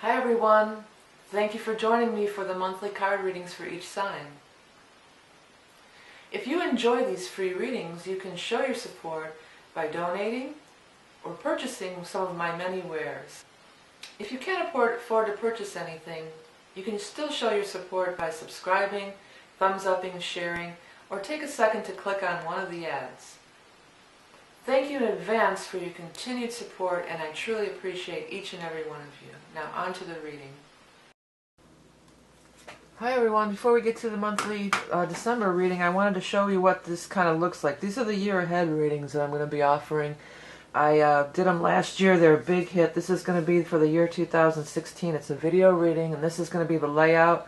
Hi everyone, thank you for joining me for the monthly card readings for each sign. If you enjoy these free readings, you can show your support by donating or purchasing some of my many wares. If you can't afford to purchase anything, you can still show your support by subscribing, thumbs-upping, sharing, or take a second to click on one of the ads. Thank you in advance for your continued support, and I truly appreciate each and every one of you. Now on to the reading. Hi everyone, before we get to the monthly December reading, I wanted to show you what this kind of looks like. These are the year ahead readings that I'm going to be offering. I did them last year. They're a big hit. This is going to be for the year 2016. It's a video reading, and this is going to be the layout.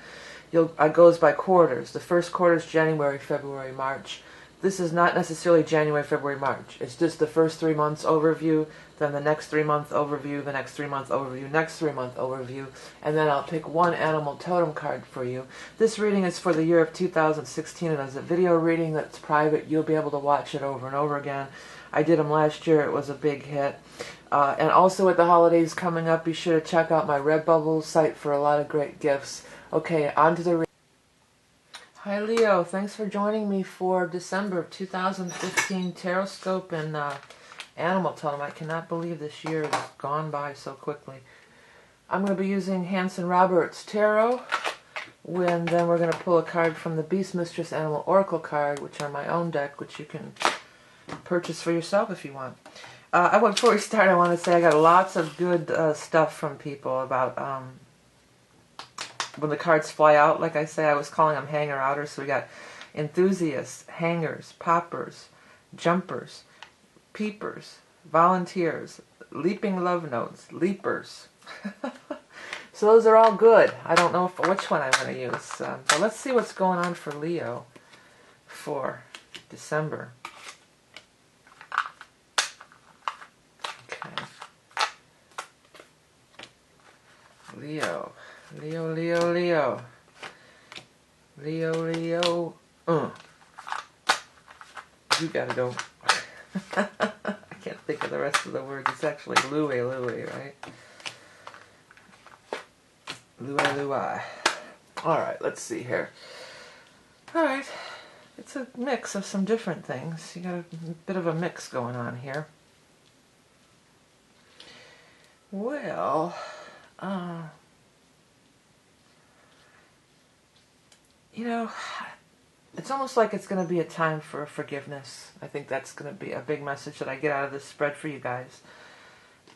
It goes by quarters. The first quarter is January, February, March. This is not necessarily January, February, March. It's just the first 3 months overview, then the next 3 month overview, the next 3 month overview, next 3 month overview, and then I'll pick one animal totem card for you. This reading is for the year of 2016, and as a video reading that's private, you'll be able to watch it over and over again. I did them last year. It was a big hit. And also with the holidays coming up, be sure to check out my Redbubble site for a lot of great gifts. Okay, on to the reading. Hi Leo, thanks for joining me for December of 2015 Tarot Scope and Animal Totem. I cannot believe this year has gone by so quickly. I'm going to be using Hanson Roberts Tarot, and then we're going to pull a card from the Beast Mistress Animal Oracle card, which are my own deck, which you can purchase for yourself if you want. Before we start, I want to say I got lots of good stuff from people about when the cards fly out. Like I say, I was calling them hanger-outers. So we got enthusiasts, hangers, poppers, jumpers, peepers, volunteers, leaping love notes, leapers. So those are all good. I don't know which one I'm going to use. So let's see what's going on for Leo for December. Okay. Leo. Leo, Leo, Leo. Leo, Leo. You gotta go. I can't think of the rest of the words. It's actually Louie, Louie, right? Louie, Louie. Alright, let's see here. Alright. It's a mix of some different things. You got a bit of a mix going on here. Well, you know, it's almost like it's going to be a time for forgiveness. I think that's going to be a big message that I get out of this spread for you guys.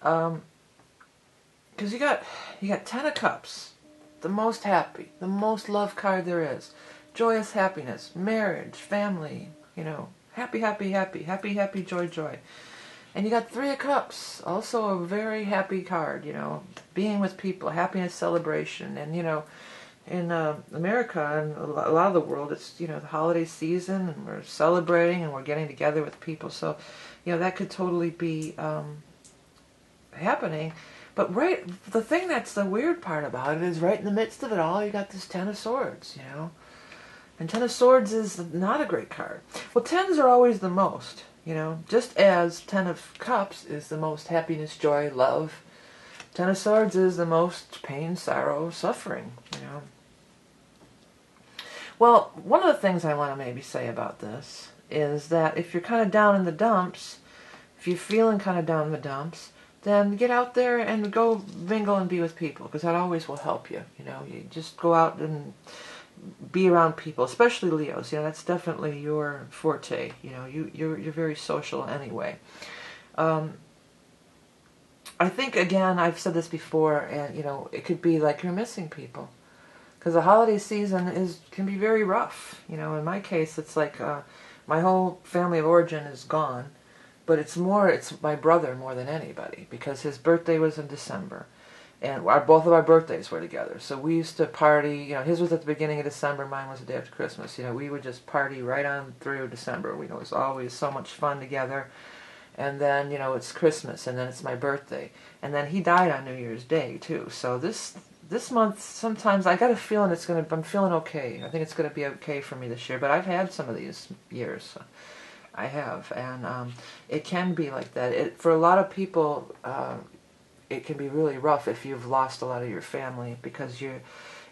Because you got 10 of Cups, the most happy, the most love card there is. Joyous happiness, marriage, family, you know, happy, happy, happy, happy, happy, joy, joy. And you got 3 of Cups, also a very happy card, you know, being with people, happiness, celebration. And, you know, in America and a lot of the world, it's, you know, the holiday season, and we're celebrating and we're getting together with people. So, you know, that could totally be happening. But the thing that's the weird part about it is right in the midst of it all, you got this 10 of Swords, you know. And 10 of Swords is not a great card. Well, 10s are always the most, you know, just as 10 of Cups is the most happiness, joy, love. 10 of Swords is the most pain, sorrow, suffering, you know. Well, one of the things I want to maybe say about this is that if you're kind of down in the dumps, if you're feeling kind of down in the dumps, then get out there and go mingle and be with people, because that always will help you, you know. You just go out and be around people, especially Leos. You know, that's definitely your forte. You know, you're very social anyway. I think, again, I've said this before, and you know, it could be like you're missing people, because the holiday season can be very rough. You know, in my case, it's like my whole family of origin is gone, but it's my brother more than anybody, because his birthday was in December. And both of our birthdays were together. So we used to party, you know, his was at the beginning of December, mine was the day after Christmas. You know, we would just party right on through December. You know, it was always so much fun together. And then, you know, it's Christmas, and then it's my birthday. And then he died on New Year's Day, too. So this month, sometimes I got a feeling I'm feeling okay. I think it's going to be okay for me this year. But I've had some of these years. I have. And it can be like that. For a lot of people, it can be really rough if you've lost a lot of your family, because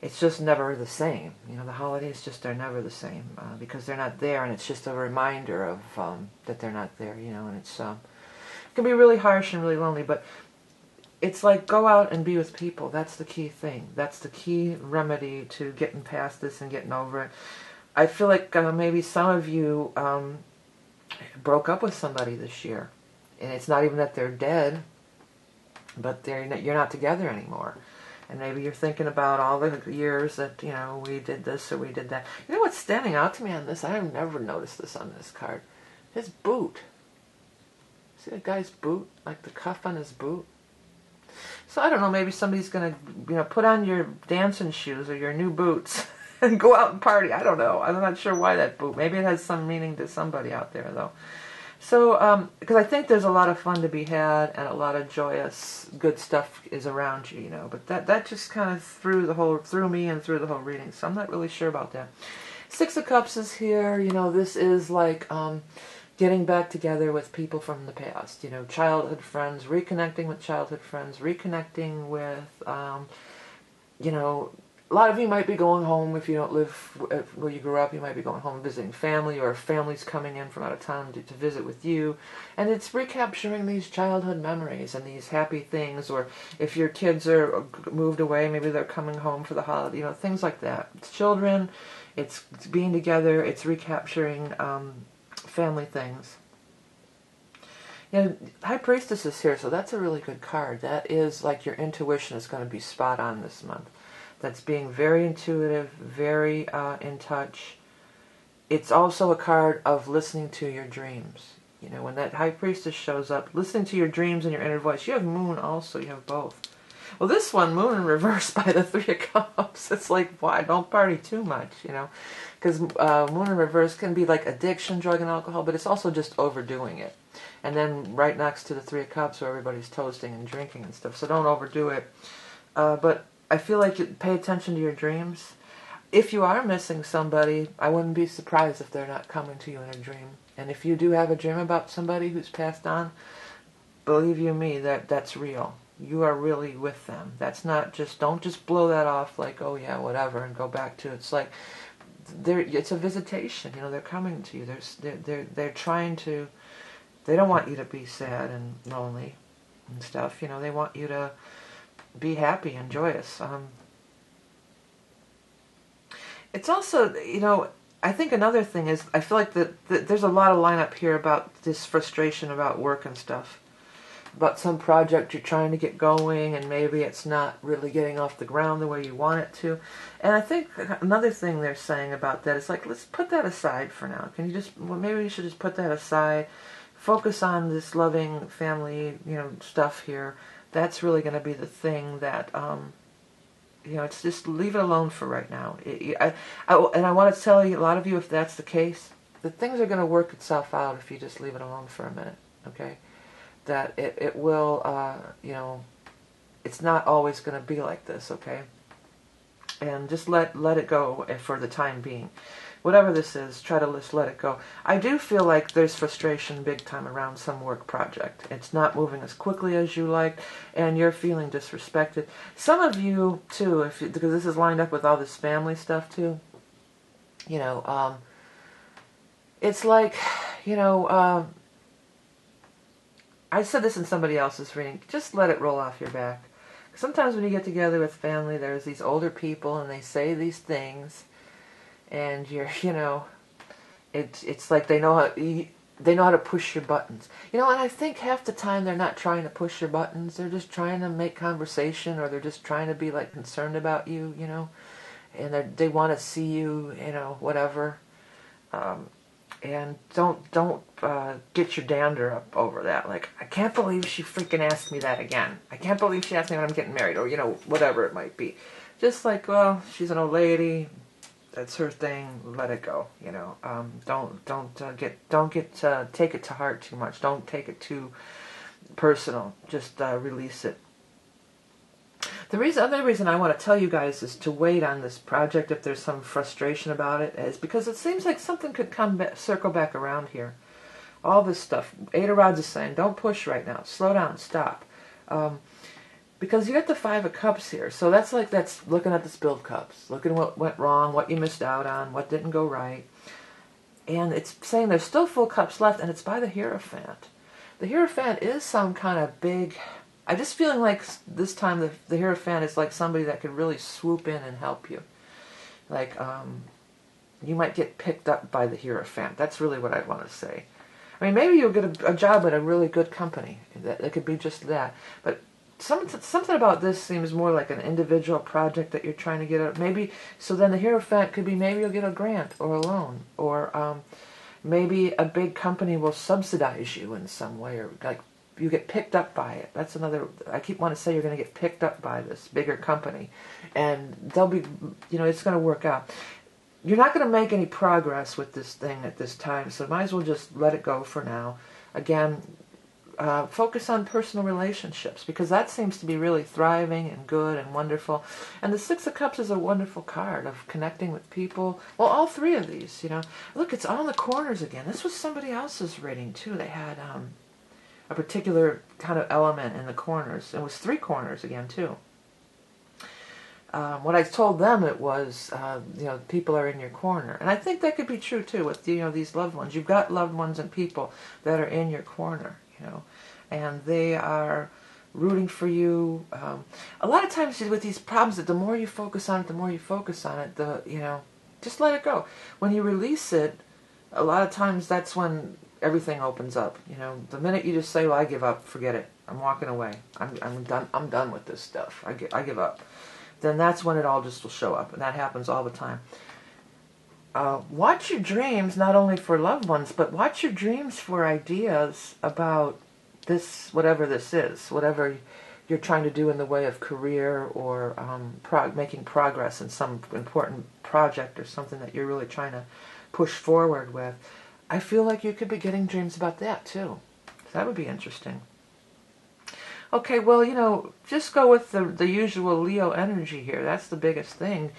it's just never the same. You know, the holidays just are never the same because they're not there, and it's just a reminder of that they're not there. You know, and it can be really harsh and really lonely, but it's like, go out and be with people. That's the key thing. That's the key remedy to getting past this and getting over it. I feel like maybe some of you broke up with somebody this year, and it's not even that they're dead, but you're not together anymore. And maybe you're thinking about all the years that, you know, we did this or we did that. You know what's standing out to me on this? I have never noticed this on this card. His boot. See that guy's boot? Like the cuff on his boot? So I don't know, maybe somebody's going to, you know, put on your dancing shoes or your new boots and go out and party. I don't know. I'm not sure why that boot. Maybe it has some meaning to somebody out there, though. So, because I think there's a lot of fun to be had, and a lot of joyous, good stuff is around you, you know. But that just kind of threw me and through the whole reading. So I'm not really sure about that. Six of Cups is here. You know, this is like getting back together with people from the past. You know, childhood friends, reconnecting with childhood friends, reconnecting with, you know, a lot of you might be going home if you don't live where you grew up. You might be going home visiting family, or families coming in from out of town to visit with you. And it's recapturing these childhood memories and these happy things. Or if your kids are moved away, maybe they're coming home for the holiday. You know, things like that. It's children. It's being together. It's recapturing family things. You know, High Priestess is here, so that's a really good card. That is like your intuition is going to be spot on this month. That's being very intuitive, very in touch. It's also a card of listening to your dreams. You know, when that High Priestess shows up, listening to your dreams and your inner voice. You have Moon also, you have both. Well, this one, Moon in reverse by the Three of Cups. It's like, why? Don't party too much, you know. Because Moon in reverse can be like addiction, drug and alcohol, but it's also just overdoing it. And then right next to the Three of Cups where everybody's toasting and drinking and stuff. So don't overdo it. But I feel like you pay attention to your dreams. If you are missing somebody, I wouldn't be surprised if they're not coming to you in a dream. And if you do have a dream about somebody who's passed on, believe you me, that's real. You are really with them. That's not just, don't just blow that off like, oh yeah, whatever, and go back to it. It's like, it's a visitation. You know, they're coming to you. They're trying to, they don't want you to be sad and lonely and stuff. You know, they want you to be happy and joyous. It's also, you know, I think another thing is, I feel like that there's a lot of lineup here about this frustration about work and stuff. About some project you're trying to get going, and maybe it's not really getting off the ground the way you want it to. And I think another thing they're saying about that is like, let's put that aside for now. Can you just, well, maybe you should just put that aside. Focus on this loving family, you know, stuff here. That's really going to be the thing that, you know, it's just leave it alone for right now. And I want to tell you, a lot of you, if that's the case, that things are going to work itself out if you just leave it alone for a minute, okay? That it will, you know, it's not always going to be like this, okay? And just let it go for the time being. Whatever this is, try to just let it go. I do feel like there's frustration big time around some work project. It's not moving as quickly as you like, and you're feeling disrespected. Some of you, too, because this is lined up with all this family stuff, too, you know, it's like, you know, I said this in somebody else's reading, just let it roll off your back. Sometimes when you get together with family, there's these older people, and they say these things, and you're, you know, it's like they know how to push your buttons. You know, and I think half the time they're not trying to push your buttons. They're just trying to make conversation, or they're just trying to be like concerned about you, you know, and they want to see you, you know, whatever. And don't get your dander up over that. Like, I can't believe she freaking asked me that again. I can't believe she asked me when I'm getting married, or, you know, whatever it might be. Just like, well, she's an old lady. That's her thing. Let it go. You know, don't take it to heart too much. Don't take it too personal. Just release it. The other reason I want to tell you guys is to wait on this project if there's some frustration about it, is because it seems like something could circle back around here. All this stuff. Eight of Rods is saying, don't push right now. Slow down. Stop. Because you got the Five of Cups here. So that's like, that's looking at the spilled cups. Looking at what went wrong, what you missed out on, what didn't go right. And it's saying there's still full cups left, and it's by the Hierophant. The Hierophant is some kind of big... I'm just feeling like this time the Hierophant is like somebody that could really swoop in and help you. Like, you might get picked up by the Hierophant. That's really what I want to say. I mean, maybe you'll get a job at a really good company. It could be just that. But something about this seems more like an individual project that you're trying to get out. Maybe, so then the Hierophant could be maybe you'll get a grant or a loan. Or maybe a big company will subsidize you in some way. Or like you get picked up by it. That's another, I keep wanting to say you're going to get picked up by this bigger company. And they'll be, you know, it's going to work out. You're not going to make any progress with this thing at this time, so might as well just let it go for now. Again, focus on personal relationships, because that seems to be really thriving and good and wonderful. And the Six of Cups is a wonderful card of connecting with people. Well, all three of these, you know. Look, it's all in the corners again. This was somebody else's reading, too. They had a particular kind of element in the corners. It was three corners again, too. What I told them it was, you know, people are in your corner. And I think that could be true, too, with, you know, these loved ones. You've got loved ones and people that are in your corner, you know, and they are rooting for you. A lot of times with these problems, that the more you focus on it, the, you know, just let it go. When you release it, a lot of times that's when everything opens up. You know, the minute you just say, well, I give up, forget it. I'm walking away. I'm done with this stuff. I give up. Then that's when it all just will show up. And that happens all the time. Watch your dreams, not only for loved ones, but watch your dreams for ideas about this, whatever this is, whatever you're trying to do in the way of career or making progress in some important project or something that you're really trying to push forward with. I feel like you could be getting dreams about that too. So that would be interesting. Okay, well, you know, just go with the usual Leo energy here. That's the biggest thing.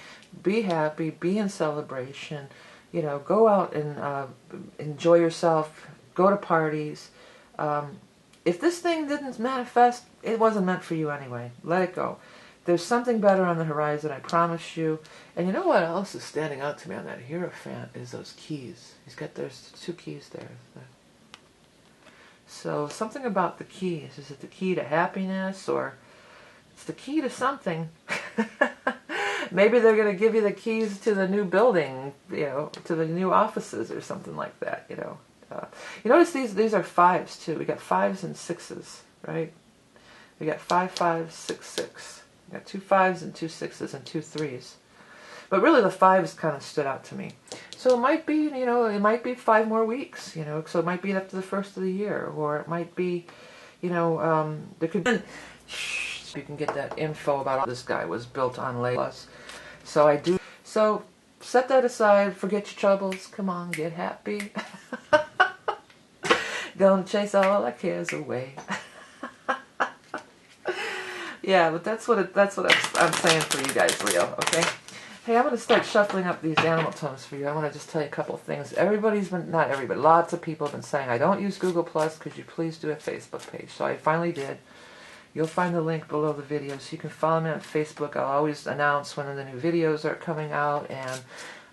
Be happy, be in celebration, you know, go out and enjoy yourself, go to parties. If this thing didn't manifest, it wasn't meant for you anyway. Let it go. There's something better on the horizon, I promise you. And you know what else is standing out to me on that Hierophant is those keys. There's two keys there. So something about the keys. Is it the key to happiness, or it's the key to something? Maybe they're going to give you the keys to the new building, you know, to the new offices or something like that, you know. You notice these are fives too. We got fives and sixes, right? We got 5, 5, 6, 6. We got 2 5s and 2 6s and 2 3s. But really the 5s kind of stood out to me. So it might be, you know, it might be 5 more weeks, you know, so it might be up to the first of the year, or it might be, you know, there could be, you can get that info about this guy was built on Plus. So set that aside, forget your troubles, come on, get happy. Gonna chase all our cares away. Yeah, but that's what I'm saying for you guys, Leo, okay? Hey, I'm going to start shuffling up these animal totems for you. I want to just tell you a couple of things. Not everybody, lots of people have been saying, I don't use Google Plus, could you please do a Facebook page? So I finally did. You'll find the link below the video, so you can follow me on Facebook. I'll always announce when the new videos are coming out, and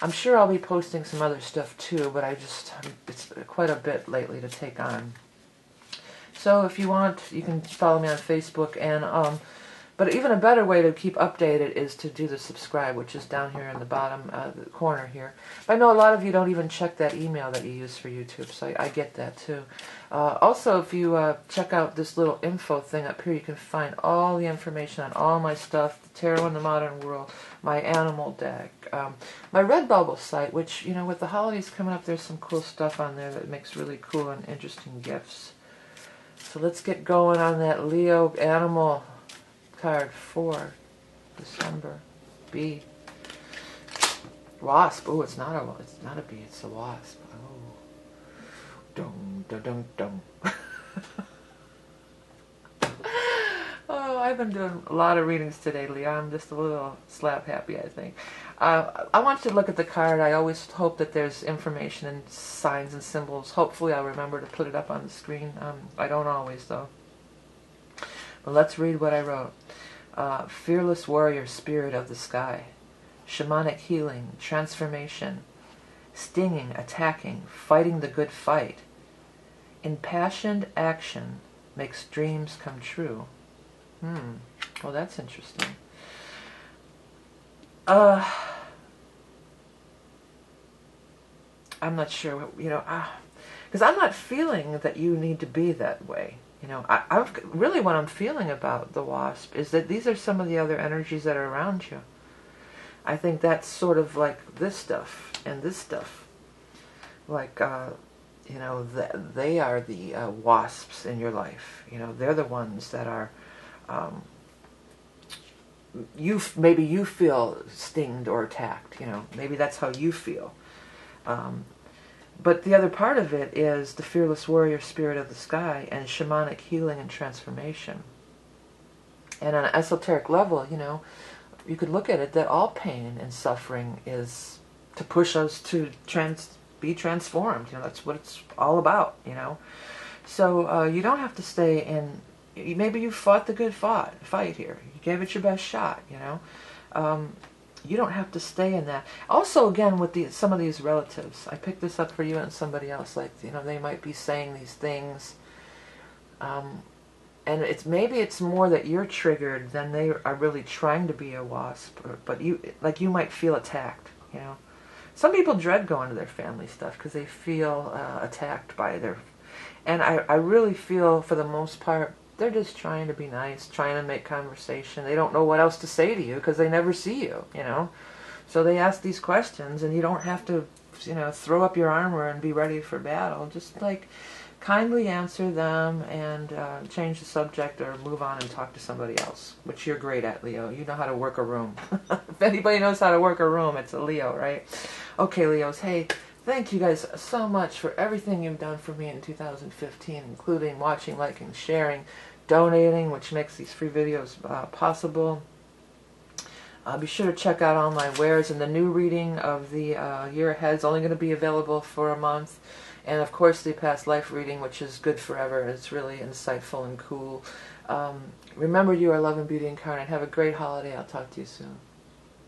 I'm sure I'll be posting some other stuff too, but it's quite a bit lately to take on. So if you want, you can follow me on Facebook, and but even a better way to keep updated is to do the subscribe, which is down here in the bottom the corner here. But I know a lot of you don't even check that email that you use for YouTube, so I get that too. Also, if you check out this little info thing up here, you can find all the information on all my stuff, the Tarot in the Modern World, my animal deck, my Redbubble site, which, you know, with the holidays coming up, there's some cool stuff on there that makes really cool and interesting gifts. So let's get going on that Leo animal card for December. B. Wasp. Oh, it's not a bee, it's a wasp. Oh. Dum dum dum dum. Oh, I've been doing a lot of readings today, Leo. I'm just a little slap happy, I think. I want you to look at the card. I always hope that there's information and signs and symbols. Hopefully I'll remember to put it up on the screen. I don't always, though. Well, let's read what I wrote. Fearless warrior spirit of the sky. Shamanic healing, transformation. Stinging, attacking, fighting the good fight. Impassioned action makes dreams come true. Well, that's interesting. I'm not sure, because I'm not feeling that you need to be that way. I've really what I'm feeling about the Wasp is that these are some of the other energies that are around you. I think that's sort of like this stuff and this stuff. Like, they are the wasps in your life. They're the ones that are, maybe you feel stinged or attacked. Maybe that's how you feel. But the other part of it is the fearless warrior spirit of the sky and shamanic healing and transformation. And on an esoteric level, you could look at it that all pain and suffering is to push us to be transformed. That's what it's all about, So you don't have to stay in, maybe you fought the good fight here. You gave it your best shot, you don't have to stay in that. Also, again, with some of these relatives, I picked this up for you and somebody else, like, they might be saying these things, and maybe it's more that you're triggered than they are really trying to be a wasp, but you might feel attacked, Some people dread going to their family stuff because they feel attacked by and I really feel, for the most part, they're just trying to be nice, trying to make conversation. They don't know what else to say to you because they never see you, So they ask these questions, and you don't have to, throw up your armor and be ready for battle. Just, kindly answer them and change the subject or move on and talk to somebody else, which you're great at, Leo. You know how to work a room. If anybody knows how to work a room, it's a Leo, right? Okay, Leos, hey, thank you guys so much for everything you've done for me in 2015, including watching, liking, sharing, donating, which makes these free videos possible. Be sure to check out all my wares, and the new reading of the year ahead is only going to be available for a month. And of course the past life reading, which is good forever. It's really insightful and cool. Remember, you are love and beauty incarnate. Have a great holiday. I'll talk to you soon.